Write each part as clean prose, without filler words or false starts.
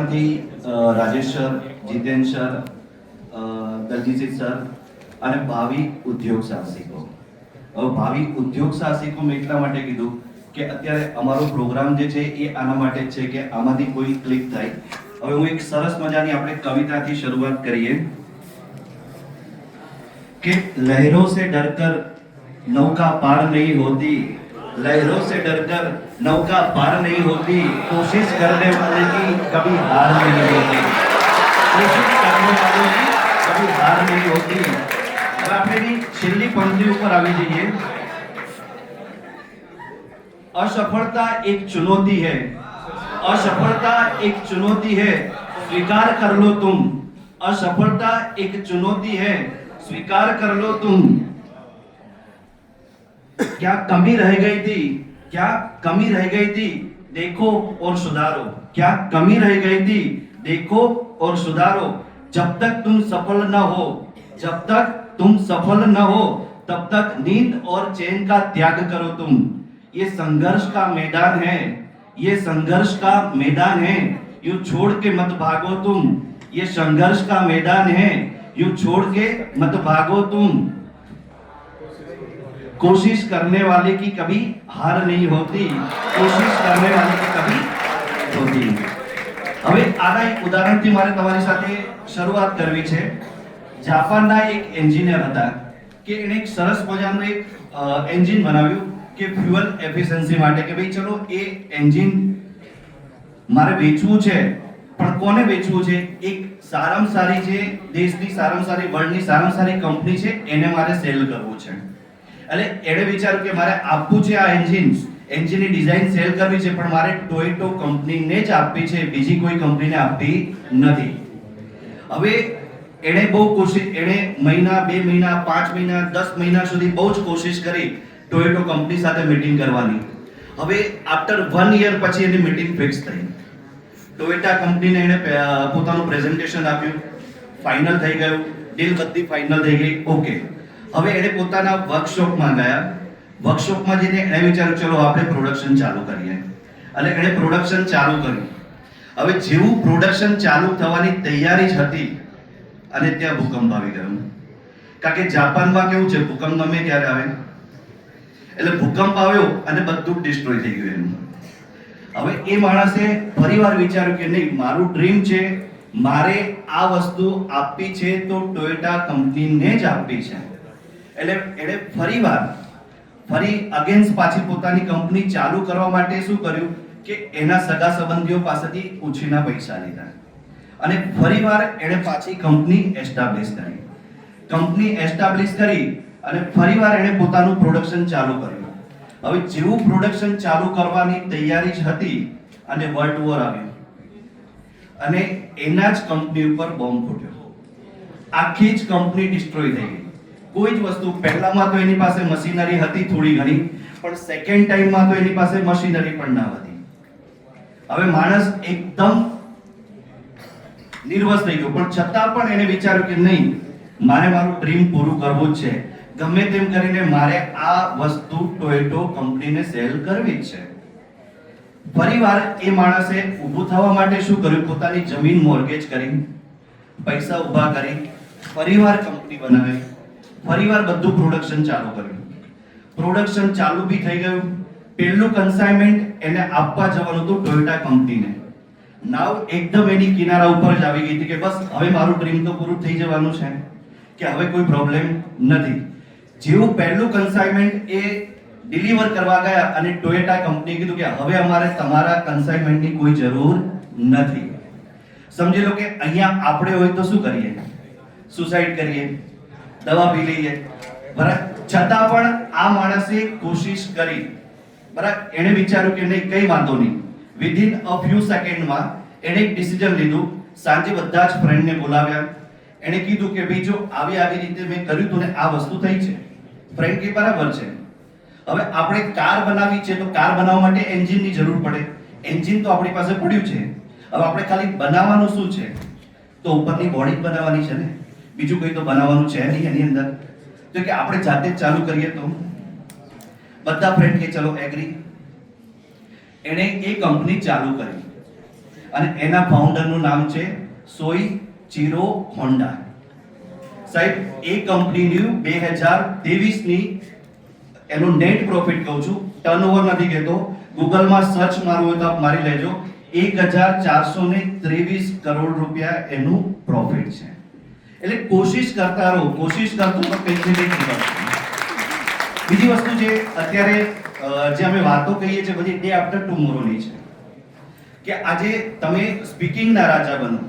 વિભાગમાંથી Rajesh sir, જીતેન sir, Diljit sir અને ભાવિ ઉદ્યોગ સાહસિકો. હવે ભાવિ ઉદ્યોગ સાહસિકો મેં એટલા માટે કીધું કે અત્યારે અમારો પ્રોગ્રામ જે છે એ આના માટે જ છે કે આમાંથી કોઈ ક્લિક થાય. હવે હું એક સરસ મજાની આપણે કવિતાથી શરૂઆત કરીએ कि लहरों से डरकर नौका पार नहीं होती, लहरों से डरकर नौका पार नहीं होती, कोशिश करने वाले की कभी हार नहीं होती, कोशिश करने वाले की कभी हार नहीं होती. अब આપણે છેલ્લી પંક્તિ ઉપર આવી જઈએ. असफलता एक चुनौती है, असफलता एक चुनौती है, स्वीकार कर लो तुम. असफलता एक चुनौती है, स्वीकार कर लो तुम. क्या कमी रह गई थी, क्या कमी रह गई थी, देखो और सुधारो. क्या कमी रह गई थी, देखो और सुधारो. जब तक तुम सफल न हो, जब तक तुम सफल न हो, तब तक नींद और चैन का त्याग करो तुम. ये संघर्ष का मैदान है, ये संघर्ष का मैदान है, यूं छोड़ के मत भागो तुम. ये संघर्ष का मैदान है, यूं छोड़ के मत भागो तुम. कोशिश करने वाले की कभी हार नहीं होती, कोशिश करने वाले की कभी होती. હવે આના એક ઉદાહરણથી મારે તમારી સાથે શરૂઆત કરવી છે. જાપાનના એક એન્જિનિયર હતા કે એણે એક સરસ મજાનું એક એન્જિન બનાવ્યું કે ફ્યુઅલ એફિશિયન્સી માટે કે ભાઈ ચલો એ એન્જિન મારે વેચવું છે, પણ કોને વેચવું છે? એક સારામાં સારી જે દેશની સારામાં સારી વર્લ્ડની સારામાં સારી કંપની છે એને મારે સેલ કરવું છે. એટલે એણે વિચાર્યું કે મારે આપવું છે આ એન્જિનની ડિઝાઇન સેલ કરવી છે, પણ મારે ટોયોટો કંપનીને જ આપવી છે, બીજી કોઈ કંપનીને આપવી નથી. હવે એણે બહુ કોશિશ, એણે મહિના, 2 મહિના, 5 મહિના, 10 મહિના સુધી બહુ જ કોશિશ કરી ટોયોટો કંપની સાથે મીટિંગ કરવાની. હવે આફ્ટર 1 યર પછી એની મીટિંગ ફિક્સ થઈ. ટોયોટા કંપનીને એણે પોતાનું પ્રેઝન્ટેશન આપ્યું, ફાઇનલ થઈ ગયું, ડીલ બધી ફાઇનલ થઈ ગઈ, ઓકે. હવે એણે પોતાના વર્કશોપમાં ગયા. વર્કશોપમાં જઈને એણે વિચાર્યું ચલો આપણે પ્રોડક્શન ચાલુ કરીએ. એટલે એણે પ્રોડક્શન ચાલુ કર્યું. હવે જેવું પ્રોડક્શન ચાલુ થવાની તૈયારી જ હતી અને ત્યાં ભૂકંપ આવી ગયો. કારણ કે જાપાનમાં કેવું છે, ભૂકંપ ગમે ત્યારે આવે. એટલે ભૂકંપ આવ્યો અને બધું ડિસ્ટ્રોય થઈ ગયું એનું. હવે એ માણસે ફરીવાર વિચાર્યું કે નહીં, મારું ડ્રીમ છે, મારે આ વસ્તુ આપવી છે તો ટોયોટા કંપનીને જ આપવી છે. એટલે એણે ફરી અગેન્સ્ટ પાછી પોતાની કંપની ચાલુ કરવા માટે શું કર્યું કે એના સગા સંબંધીઓ પાસેથી ઉછીના પૈસા લીધા અને ફરીવાર એણે પાછી કંપની એસ્ટાબ્લિશ કરી. કંપની એસ્ટાબ્લિશ કરી અને ફરીવાર એણે પોતાનું પ્રોડક્શન ચાલુ કર્યું. હવે જેવું પ્રોડક્શન ચાલુ કરવાની તૈયારી જ હતી અને વર્લ્ડ વોર આવ્યો અને એના જ કંપની ઉપર બોમ્બ ફૂટ્યો. આખી જ કંપની ડિસ્ટ્રોય થઈ ગઈ. કોઈ જ વસ્તુ, પહેલામાં તો એની પાસે મશીનરી હતી થોડી ઘણી, પણ સેકન્ડ ટાઈમમાં તો એની પાસે મશીનરી પણ ના હતી. હવે માણસ એકદમ નિર્વસ થઈ ગયો, પણ છતાં પણ એને વિચાર્યું કે નહીં, મારે મારું ડ્રીમ પૂરું કરવું જ છે. ગમે તેમ કરીને મારે આ વસ્તુ ટોયોટો કંપનીને સેલ કરવી જ છે. ફરીવાર એ માણસે ઊભું થવા માટે શું કર્યું? પોતાની જમીન મોર્ગેજ કરી, પૈસા ઊભા કરી, ફરીવાર કંપની બનાવી, ફરીવાર બધું પ્રોડક્શન ચાલુ કર્યું. પ્રોડક્શન ચાલુ બી થઈ ગયું. પહેલું કન્સાઇનમેન્ટ એને આપવા જવાનું હતું ટોયોટા કંપનીને. નાવ એકદમ એની કિનારા ઉપર જ આવી ગઈ હતી કે બસ હવે મારું ડ્રીમ તો પૂરું થઈ જવાનું છે, કે હવે કોઈ પ્રોબ્લેમ નથી. જેવું પહેલું કન્સાઇનમેન્ટ એ ડિલિવર કરવા ગયા અને ટોયોટા કંપનીએ કીધું કે હવે અમારે તમારા કન્સાઇનમેન્ટની કોઈ જરૂર નથી. સમજી લો કે અહીંયા આપણે હોય તો શું કરીએ? સુસાઇડ કરીએ, દવા પી લઈએ, બરાબર. છતાં પણ આ માણસે કોશિશ કરી, બરાબર. એણે વિચાર્યું કે નહીં, કઈ વાંધો નહીં. વિધિન અ ફ્યુ સેકન્ડમાં એણે એક ડિસિઝન લીધું. સાંજે બધા જ ફ્રેન્ડને બોલાવ્યા. એણે કીધું કે ભાઈ જો આવી રીતે મેં કર્યું હતું ને આ વસ્તુ થઈ છે. ફ્રેન્ડ કે બરાબર છે, હવે આપણે કાર બનાવી છે તો કાર બનાવવા માટે એન્જિનની જરૂર પડે. એન્જિન તો આપણી પાસે પડ્યું છે, હવે આપણે ખાલી બનાવવાનું શું છે? તો ઉપરની બોડી બનાવવાની છે ને, બીજું કંઈ તો બનાવવાનું છે નહીં એની અંદર. તો કે આપણે જાતે જ ચાલુ કરીએ તો બધા ફ્રેન્ડ કે ચલો એગ્રી. એણે એ કંપની ચાલુ કરી અને એના ફાઉન્ડરનું નામ છે સોઈચિરો હોન્ડા. સાહેબ એ કંપનીનું 2023 ની એનો નેટ પ્રોફિટ કહું છું, ટર્નઓવર નથી કહેતો, ગૂગલમાં સર્ચ મારવું હોય તો આપ મારી લેજો, 1423 કરોડ રૂપિયા એનું પ્રોફિટ છે. એટલે કોશિશ કરતા રહો, કોશિશ કરતો તો કંઈક ને કંઈક નીકળશે. બીજી વસ્તુ જે અત્યારે જે અમે વાતો કહીએ છીએ બધી ડે આફ્ટર ટુમોરોની છે કે આજે તમે સ્પીકિંગના રાજા બનો,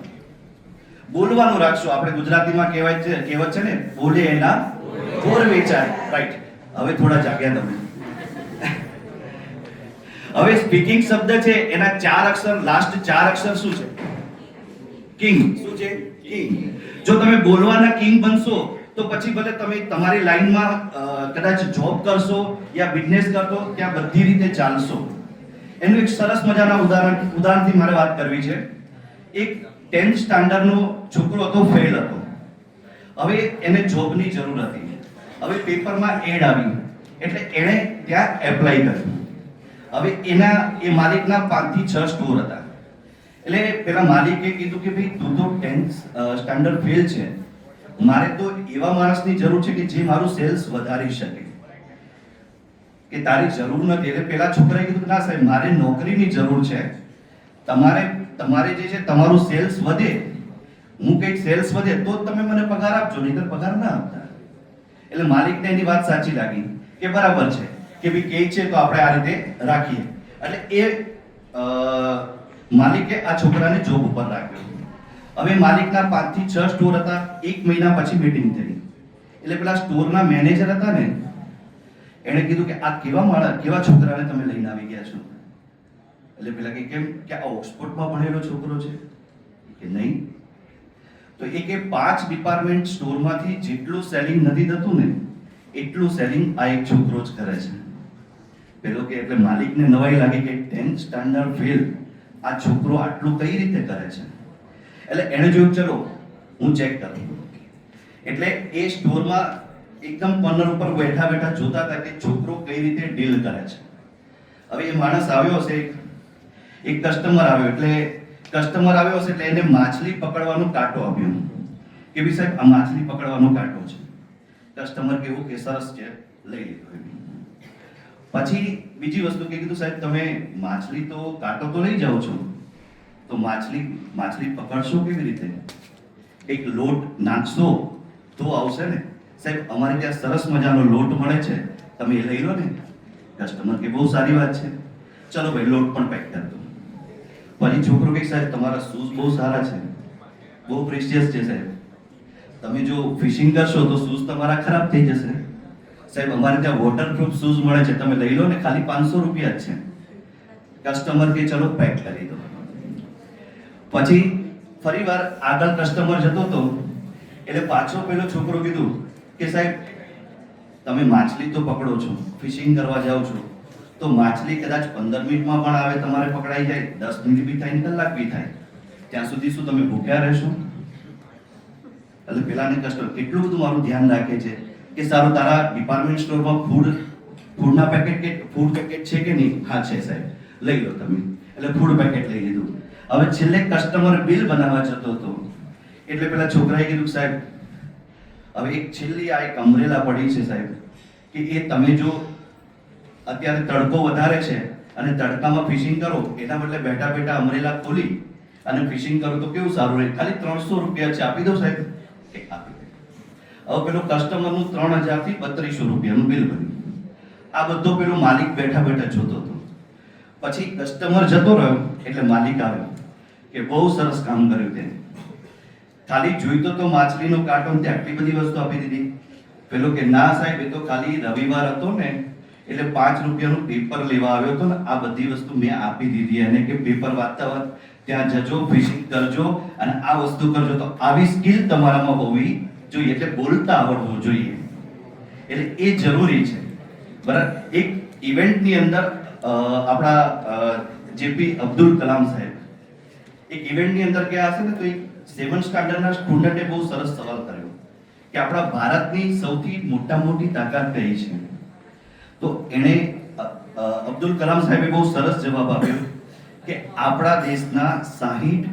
બોલવાનું રાખશો. આપણે ગુજરાતીમાં કહેવત છે ને, બોલે એના બોર વેચાય. રાઈટ, હવે થોડા જાગ્યા તમે. હવે સ્પીકિંગ શબ્દ છે એના 4 અક્ષર, લાસ્ટ 4 અક્ષર શું છે? કિંગ. શું છે? કિંગ. જો તમે બોલવાના કિંગ બનશો તો પછી ભલે તમે તમારી લાઈનમાં કદાચ જોબ કરશો યા બિઝનેસ કરશો, ત્યાં બધી રીતે ચાલશો. એનું એક સરસ મજાના ઉદાહરણથી મારે વાત કરવી છે. એક 10th સ્ટાન્ડર્ડનો છોકરો હતો, ફેલ હતો. હવે એને જોબની જરૂર હતી. હવે પેપરમાં એડ આવી એટલે એણે ત્યાં એપ્લાય કર્યું. હવે એ માલિકના 5 થી 6 સ્ટોર હતા. એટલે પેલા માલિકે કીધું કે ભાઈ તું તો 10th સ્ટાન્ડર્ડ ફેલ છે, મારે તો એવા માણસની જરૂર છે કે જે મારું સેલ્સ વધારી શકે, કે તારી જરૂર નથી. એટલે પેલા છોકરાએ કીધું ના સાહેબ, મારે નોકરીની જરૂર છે, તમારે જે છે તમારું સેલ્સ વધે, હું કંઈક સેલ્સ વધે તો તમે મને પગાર આપજો, નહીંતર પગાર ના આપતા. એટલે માલિકને એની વાત સાચી લાગી કે બરાબર છે કે ભાઈ કે છે તો આપણે આ રીતે રાખીએ. એટલે એ માલિકે આ છોકરાને જોબ ઉપર રાખ્યો. હવે માલિકના 5 થી 6 સ્ટોર હતા. 1 મહિના પછી મીટિંગ થઈ. એટલે પેલા સ્ટોરના મેનેજર હતા ને, એણે કીધું કે આ કેવા છોકરાને તમે લઈને આવી ગયા છો? એટલે પેલા કે કેમ, કે આ ઓક્સફોર્ડમાં ભણેલો છોકરો છે? કે નહીં. તો એ કે 5 ડિપાર્ટમેન્ટ સ્ટોરમાંથી જેટલું સેલિંગ નથી થતું ને એટલું સેલિંગ આ એક છોકરો જ કરે છે. પેલો કે એટલે માલિકને નવાઈ લાગી કે 10th સ્ટાન્ડર્ડ ફેલ આ છોકરો આટલું કઈ રીતે કરે છે. એટલે એણે જોયું ચલો હું ચેક કરું. એટલે એ સ્ટોરમાં એકદમ કોર્નર ઉપર બેઠા બેઠા જોતા હતા કે છોકરો કઈ રીતે ડીલ કરે છે. હવે એ માણસ આવ્યો હશે, એક કસ્ટમર આવ્યો એટલે એને માછલી પકડવાનો કાંટો આપ્યો કે ભાઈ સાહેબ આ માછલી પકડવાનો કાંટો છે. કસ્ટમર કેવું કે સરસ છે, લઈ લીધો. પછી બીજી વસ્તુ કે કીધું સાહેબ તમે માછલી તો કાંટો તો લઈ જાઓ છો, તો માછલી પકડશો કેવી રીતે? એક લોટ નાખશો તો આવશે ને? સાહેબ અમારે ત્યાં સરસ મજાનો લોટ મળે છે, તમે એ લઈ લો ને. કસ્ટમર કે બહુ સારી વાત છે, ચલો ભાઈ લોટ પણ પેક કરી દો. પછી છોકરો કે સાહેબ તમારા શૂઝ બહુ સારા છે, બહુ પ્રેશિયસ છે સાહેબ, તમે જો ફિશિંગ કરશો તો શૂઝ તમારા ખરાબ થઈ જશે. સાહેબ અમારે ત્યાં વોટરપ્રૂફ શૂઝ મળે છે, તમે લઈ લો ને, ખાલી 500 રૂપિયા જ છે. કસ્ટમર કે ચલો પેક કરી દો. પછી ફરીવાર આગળ કસ્ટમર જતો હતો એટલે પાછો પેલો છોકરો કીધું કે સાહેબ તમે માછલી તો પકડો છો, ફિશિંગ કરવા જાઓ છો, તો માછલી કદાચ 15 મિનિટમાં પણ આવે, તમારે પકડાઈ જાય, 10 મિનિટ બી થાય, કલાક બી થાય, ત્યાં સુધી શું તમે ભૂખ્યા રહેશો? એટલે પેલાને કસ્ટમર કેટલું બધું મારું ધ્યાન રાખે છે કે સારું તારા ડિપાર્ટમેન્ટ સ્ટોરમાં ફૂડ પેકેટ છે કે નહીં? હા છે સાહેબ, લઈ લો તમે. એટલે ફૂડ પેકેટ લઈ લીધું. હવે છેલ્લે કસ્ટમર બિલ બનાવવા જતો હતો એટલે પેલા છોકરાએ કીધું સાહેબ હવે એક છેલ્લી આ એક અમરેલા પડી છે સાહેબ, કે એ તમે જો અત્યારે તડકો વધારે છે અને તડકામાં ફિશિંગ કરો એના બદલે બેઠા બેઠા અમરેલા ખોલી અને ફિશિંગ કરો તો કેવું સારું રહે? ખાલી 300 રૂપિયા છે, આપી દો સાહેબ. આપી દે. હવે પેલો કસ્ટમરનું 3000 થી 3200 રૂપિયાનું બિલ બન્યું. આ બધો પેલો માલિક બેઠા બેઠા જોતો હતો. પછી કસ્ટમર જતો રહ્યો એટલે માલિક આવ્યો કે બહુ સરસ કામ કર્યું તે, ખાલી જોઈતો તો માછલીનો કાંટો ને આટલી બધી વસ્તુ આપી દીધી. પેલો કે ના સાહેબ એ તો ખાલી રવિવાર હતો ને એટલે 5 રૂપિયાનું પેપર લેવા આવ્યો હતો ને આ બધી વસ્તુ મેં આપી દીધી એને, કે પેપર વાંચતા ત્યાં જજો, ફિશિંગ કરજો અને આ વસ્તુ કરજો. તો આવી સ્કિલ તમારામાં હોવી જોઈએ, એટલે બોલતા આવડવું જોઈએ. એટલે એ જરૂરી છે. બરાબર. એક ઇવેન્ટની અંદર આપણા જેપી અબ્દુલ કલામ સાહેબ એક ઇવેન્ટની અંદર ગયા હશે ને, તો એક 7th સ્ટાન્ડર્ડના સ્ટુડન્ટે બહુ સરસ સવાલ કર્યો કે આપણા ભારતની સૌથી મોટી તાકાત કઈ છે? તો એણે અબ્દુલ કલામ સાહેબે બહુ સરસ જવાબ આપ્યો કે આપણા દેશના 60